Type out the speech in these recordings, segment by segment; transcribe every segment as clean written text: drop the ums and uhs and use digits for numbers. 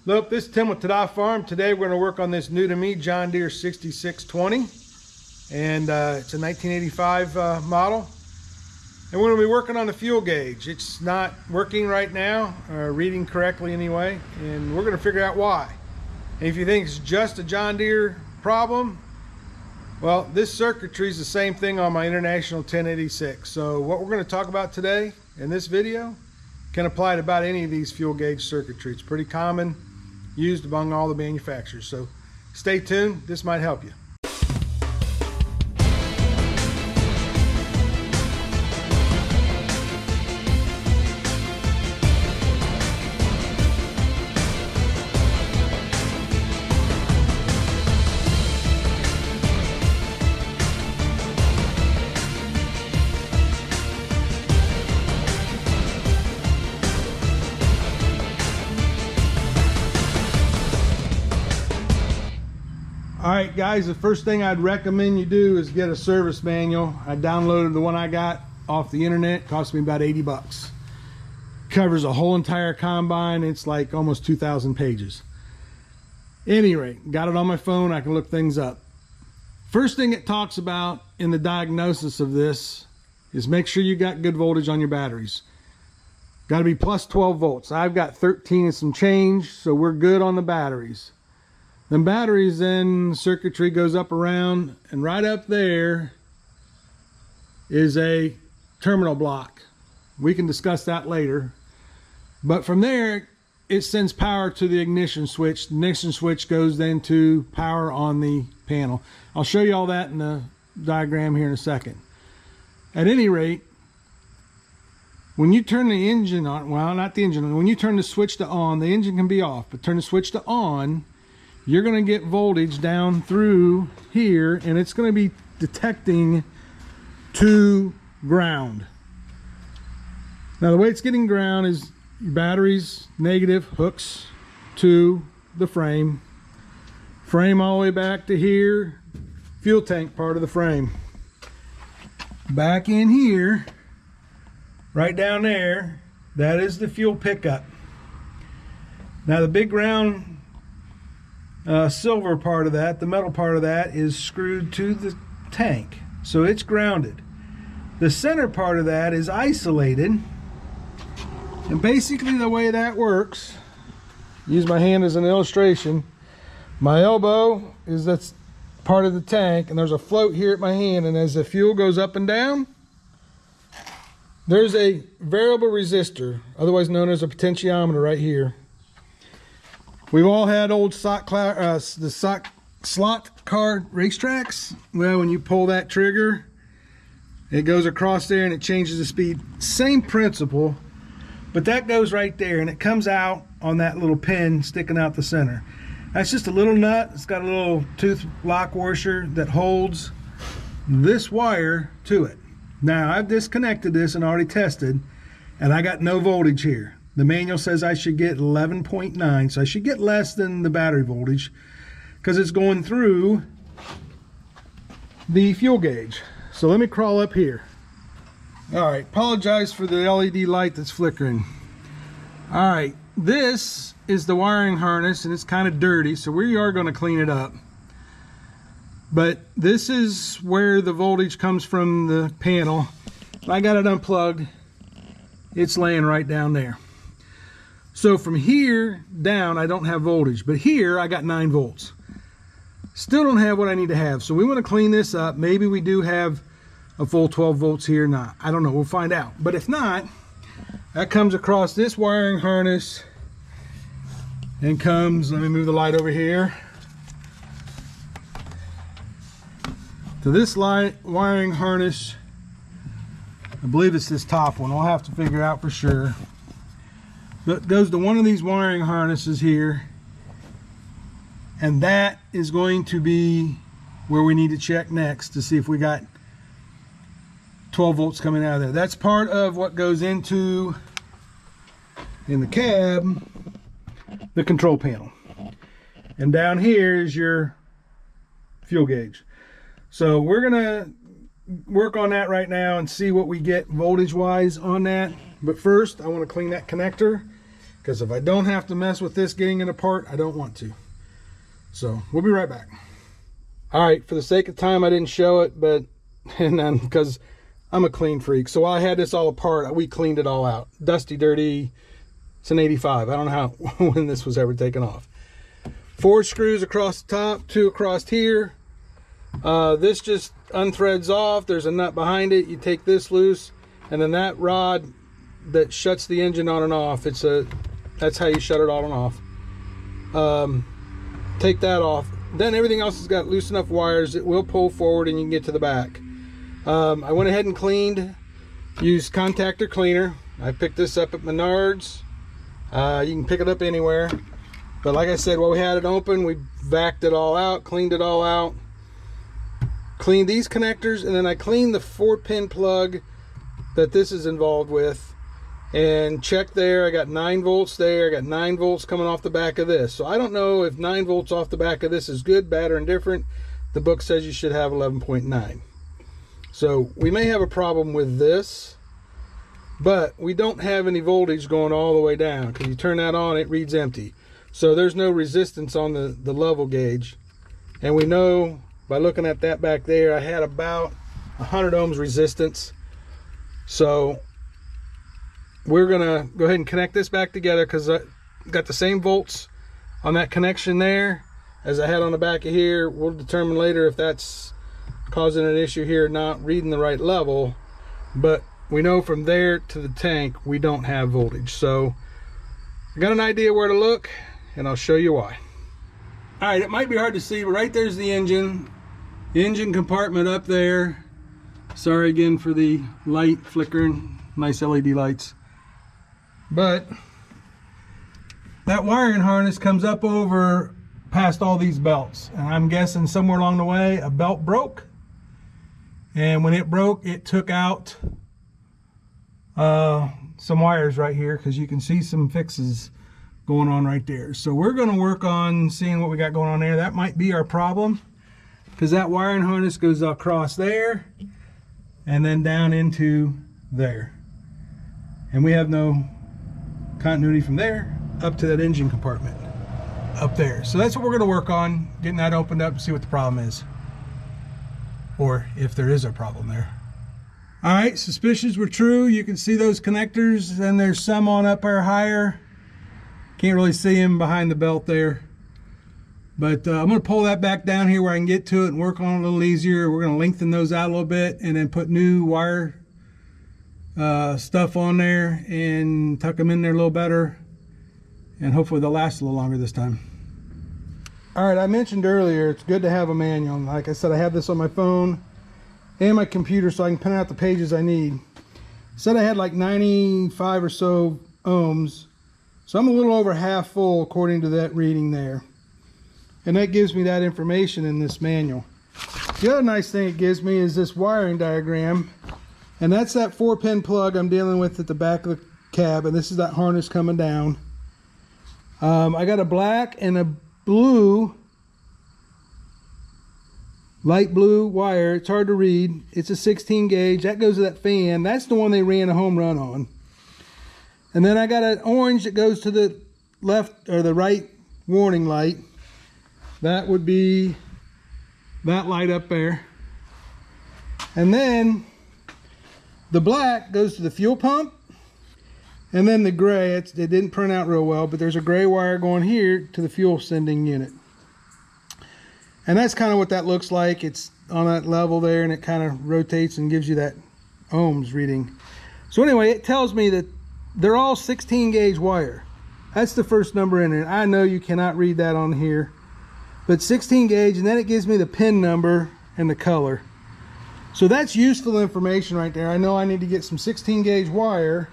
Look, this is Tim with TAH Farm. Today we're going to work on this new to me John Deere 6620, and it's a 1985 model. And we're going to be working on the fuel gauge. It's not working right now, reading correctly anyway, and we're going to figure out why. And if you think it's just a John Deere problem, well, this circuitry is the same thing on my International 1086. So what we're going to talk about today in this video can apply to about any of these fuel gauge circuitry. It's pretty common, used among all the manufacturers. So stay tuned, this might help you. All right, guys, the first thing I'd recommend you do is get a service manual. I downloaded the one I got off the internet. It cost me about 80 bucks. Covers a whole entire combine. It's like almost 2,000 pages. Any rate, got it on my phone. I can look things up. First thing it talks about in the diagnosis of this is make sure you got good voltage on your batteries. Got to be plus 12 volts. I've got 13 and some change, so we're good on the batteries. Then batteries, then circuitry goes up around, and right up there is a terminal block. We can discuss that later. But from there, it sends power to the ignition switch. The ignition switch goes then to power on the panel. I'll show you all that in the diagram here in a second. At any rate, when you turn the engine on, well, not the engine on, when you turn the switch to on, the engine can be off, but turn the switch to on, you're going to get voltage down through here, and it's going to be detecting to ground. Now the way it's getting ground is your batteries negative hooks to the frame all the way back to here, fuel tank part of the frame. Back in here, right down there, that is the fuel pickup. Now the big round silver part of that, the metal part of that, is screwed to the tank, so it's grounded. The center part of that is isolated, and basically the way that works, use my hand as an illustration. My elbow is that's part of the tank, and there's a float here at my hand, and as the fuel goes up and down, there's a variable resistor, otherwise known as a potentiometer, right here. We've all had old slot car racetracks. Well, when you pull that trigger, it goes across there and it changes the speed. Same principle, but that goes right there, and it comes out on that little pin sticking out the center. That's just a little nut. It's got a little tooth lock washer that holds this wire to it. Now, I've disconnected this and already tested, and I got no voltage here. The manual says I should get 11.9, so I should get less than the battery voltage because it's going through the fuel gauge. So let me crawl up here. All right, apologize for the LED light that's flickering. All right, this is the wiring harness, and it's kind of dirty, so we are going to clean it up. But this is where the voltage comes from the panel. I got it unplugged. It's laying right down there. So from here down, I don't have voltage, but here I got 9 volts. Still don't have what I need to have. So we want to clean this up. Maybe we do have a full 12 volts here. Not, I don't know. We'll find out. But if not, that comes across this wiring harness and comes, let me move the light over here, to this wiring harness. I believe it's this top one. I'll have to figure out for sure. But it goes to one of these wiring harnesses here, and that is going to be where we need to check next to see if we got 12 volts coming out of there. That's part of what goes into, in the cab, the control panel. And down here is your fuel gauge. So we're gonna work on that right now and see what we get voltage wise on that. But first I want to clean that connector because if I don't have to mess with this getting it apart, I don't want to. So we'll be right back. All right, for the sake of time, I didn't show it, but and then because I'm a clean freak, so while I had this all apart, we cleaned it all out. Dusty, dirty. It's an 85. I don't know how when this was ever taken off. 4 screws across the top, 2 across here. This just unthreads off. There's a nut behind it. You take this loose, and then that rod that shuts the engine on and off, that's how you shut it on and off. Take that off. Then everything else has got loose enough wires it will pull forward and you can get to the back. I went ahead and cleaned, used contactor cleaner. I picked this up at Menards. You can pick it up anywhere. But like I said, while we had it open, we vacked it all out, cleaned it all out. Cleaned these connectors, and then I cleaned the 4-pin plug that this is involved with. And check there, I got 9 volts there, I got 9 volts coming off the back of this. So I don't know if 9 volts off the back of this is good, bad, or indifferent. The book says you should have 11.9. So we may have a problem with this, but we don't have any voltage going all the way down, because you turn that on, it reads empty. So there's no resistance on the level gauge. And we know by looking at that back there, I had about 100 ohms resistance. So we're gonna go ahead and connect this back together, because I got the same volts on that connection there as I had on the back of here. We'll determine later if that's causing an issue here, not reading the right level, but we know from there to the tank we don't have voltage. So I got an idea where to look, and I'll show you why. All right, it might be hard to see, but right there's the engine compartment up there. Sorry again for the light flickering, nice LED lights. But that wiring harness comes up over past all these belts, and I'm guessing somewhere along the way a belt broke, and when it broke it took out some wires right here, because you can see some fixes going on right there. So we're going to work on seeing what we got going on there. That might be our problem, because that wiring harness goes across there and then down into there, and we have no continuity from there up to that engine compartment up there. So that's what we're going to work on, getting that opened up and see what the problem is, or if there is a problem there. All right, suspicions were true. You can see those connectors, and there's some on up there higher. Can't really see them behind the belt there, but I'm going to pull that back down here where I can get to it and work on it a little easier. We're going to lengthen those out a little bit, and then put new wire stuff on there and tuck them in there a little better, and hopefully they'll last a little longer this time. All right, I mentioned earlier it's good to have a manual. Like I said, I have this on my phone and my computer, so I can print out the pages I need. Said I had like 95 or so ohms, so I'm a little over half full according to that reading there, and that gives me that information in this manual. The other nice thing it gives me is this wiring diagram, and that's that 4-pin plug I'm dealing with at the back of the cab, and this is that harness coming down. I got a black and a blue, light blue wire. It's hard to read. It's a 16 gauge. That goes to that fan. That's the one they ran a home run on. And then I got an orange that goes to the left or the right warning light. That would be that light up there. And then the black goes to the fuel pump, and then the gray, it didn't print out real well, but there's a gray wire going here to the fuel sending unit. And that's kind of what that looks like. It's on that level there, and it kind of rotates and gives you that ohms reading. So anyway, it tells me that they're all 16 gauge wire. That's the first number in it. I know you cannot read that on here, but 16 gauge, and then it gives me the pin number and the color. So that's useful information right there. I know I need to get some 16 gauge wire.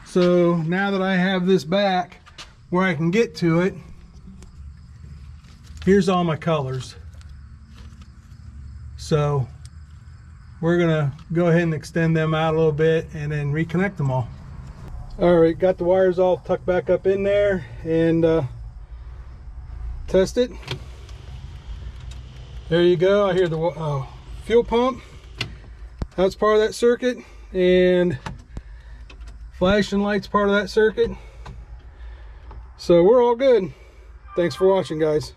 So now that I have this back where I can get to it, here's all my colors. So we're gonna go ahead and extend them out a little bit and then reconnect them all. All right, got the wires all tucked back up in there, and test it. There you go. I hear the fuel pump. That's part of that circuit, and flashing lights part of that circuit. So we're all good. Thanks for watching, guys.